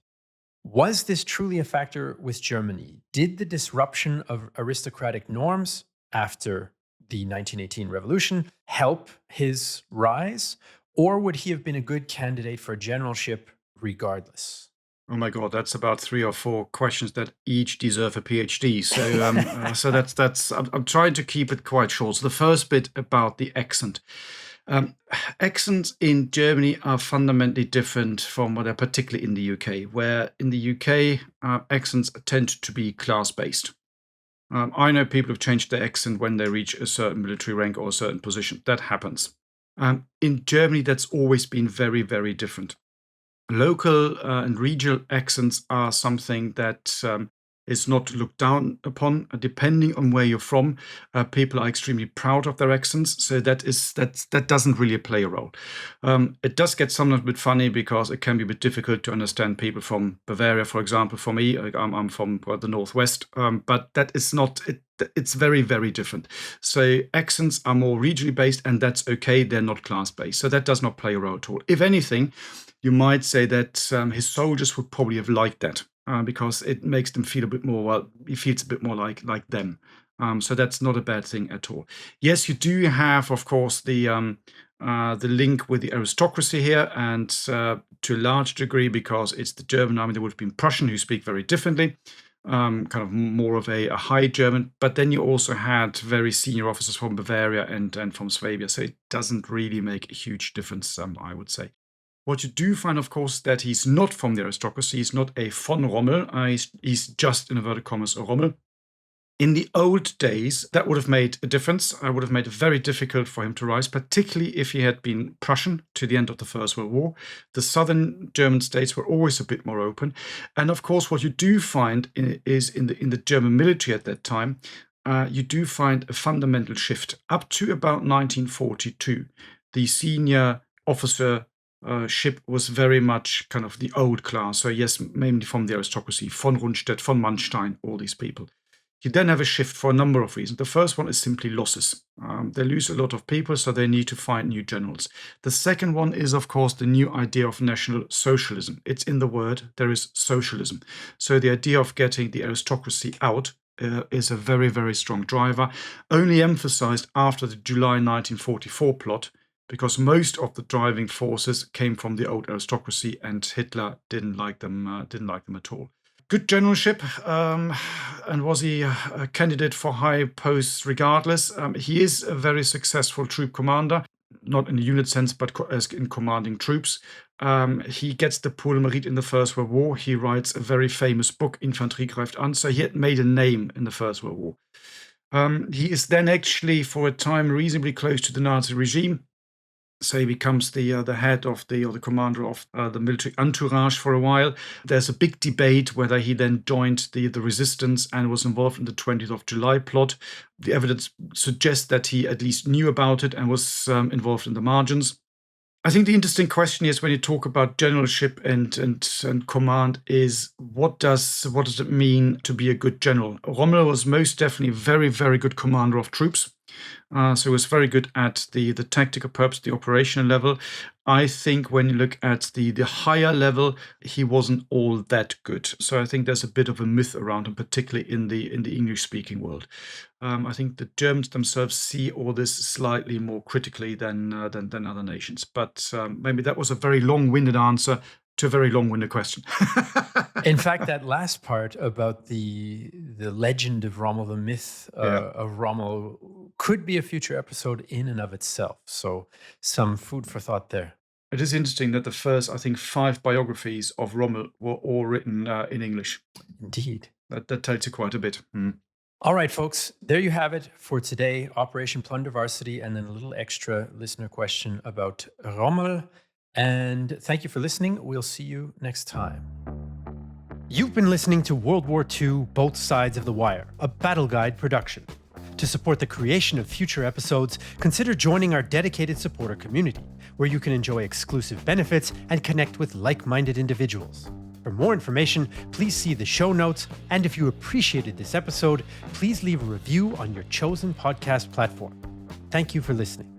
Was this truly a factor with Germany? Did the disruption of aristocratic norms after the 1918 revolution help his rise? Or would he have been a good candidate for generalship regardless? Oh my God, that's about 3 or 4 questions that each deserve a PhD. So, so that's. I'm trying to keep it quite short. So the first bit about the accent. Accents in Germany are fundamentally different from what are particularly in the UK, where in the UK, accents tend to be class-based. I know people who've changed their accent when they reach a certain military rank or a certain position. That happens. In Germany, that's always been very, very different. Local and regional accents are something that is not looked down upon, depending on where you're from. People are extremely proud of their accents, so that doesn't really play a role. It does get sometimes a bit funny because it can be a bit difficult to understand people from Bavaria, for example. For me, I'm from the Northwest, but that is not it. It's very, very different. So accents are more regionally based, and that's okay. They're not class-based. So that does not play a role at all. If anything, you might say that his soldiers would probably have liked that because it makes them feel a bit more, well, he feels a bit more like them. So that's not a bad thing at all. Yes, you do have, of course, the link with the aristocracy here, and to a large degree, because it's the German army, there would have been Prussian who speak very differently. Kind of more of a high German, but then you also had very senior officers from Bavaria and from Swabia, so it doesn't really make a huge difference, I would say. What you do find, of course, that he's not from the aristocracy. He's not a von Rommel. He's just, in inverted commas, a Rommel. In the old days, that would have made a difference. It would have made it very difficult for him to rise, particularly if he had been Prussian to the end of the First World War. The southern German states were always a bit more open. And of course, what you do find is in the German military at that time, you do find a fundamental shift. Up to about 1942, the senior officer ship was very much kind of the old class. So yes, mainly from the aristocracy, von Rundstedt, von Manstein, all these people. You then have a shift for a number of reasons. The first one is simply losses. They lose a lot of people, so they need to find new generals. The second one is, of course, the new idea of national socialism. It's in the word, there is socialism. So the idea of getting the aristocracy out is a very, very strong driver, only emphasized after the July 1944 plot, because most of the driving forces came from the old aristocracy, and Hitler didn't like them at all. Good generalship, and was he a candidate for high posts regardless? He is a very successful troop commander, not in the unit sense, but as in commanding troops. He gets the Pour le Mérite in the First World War. He writes a very famous book, Infanterie greift an, so he had made a name in the First World War. He is then actually, for a time, reasonably close to the Nazi regime. So he becomes the head of the commander of the military entourage for a while. There's a big debate whether he then joined the resistance and was involved in the 20th of July plot. The evidence suggests that he at least knew about it and was involved in the margins. I think the interesting question is, when you talk about generalship and command, is what does it mean to be a good general? Rommel was most definitely a very, very good commander of troops. So he was very good at the tactical purpose, the operational level. I think when you look at the higher level, he wasn't all that good. So I think there's a bit of a myth around him, particularly in the English-speaking world. I think the Germans themselves see all this slightly more critically than other nations. But maybe that was a very long-winded answer to a very long-winded question. In fact, that last part about the legend of Rommel, the myth of Rommel, could be a future episode in and of itself. So some food for thought there. It is interesting that the first, I think, 5 biographies of Rommel were all written in English. Indeed. That tells you quite a bit. All right, folks, there you have it for today. Operation Plunder Varsity, and then a little extra listener question about Rommel. And thank you for listening. We'll see you next time. You've been listening to World War II, Both Sides of the Wire, a Battle Guide production. To support the creation of future episodes, consider joining our dedicated supporter community, where you can enjoy exclusive benefits and connect with like-minded individuals. For more information, please see the show notes, and if you appreciated this episode, please leave a review on your chosen podcast platform. Thank you for listening.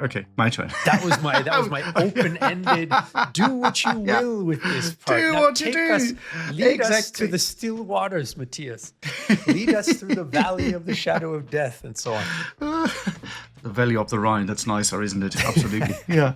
Okay, my turn. That was my open-ended. Do what you will with this part. Do now what you do. Lead us to the still waters, Matthias. Lead us through the valley of the shadow of death, and so on. The valley of the Rhine. That's nicer, isn't it? Absolutely. Yeah.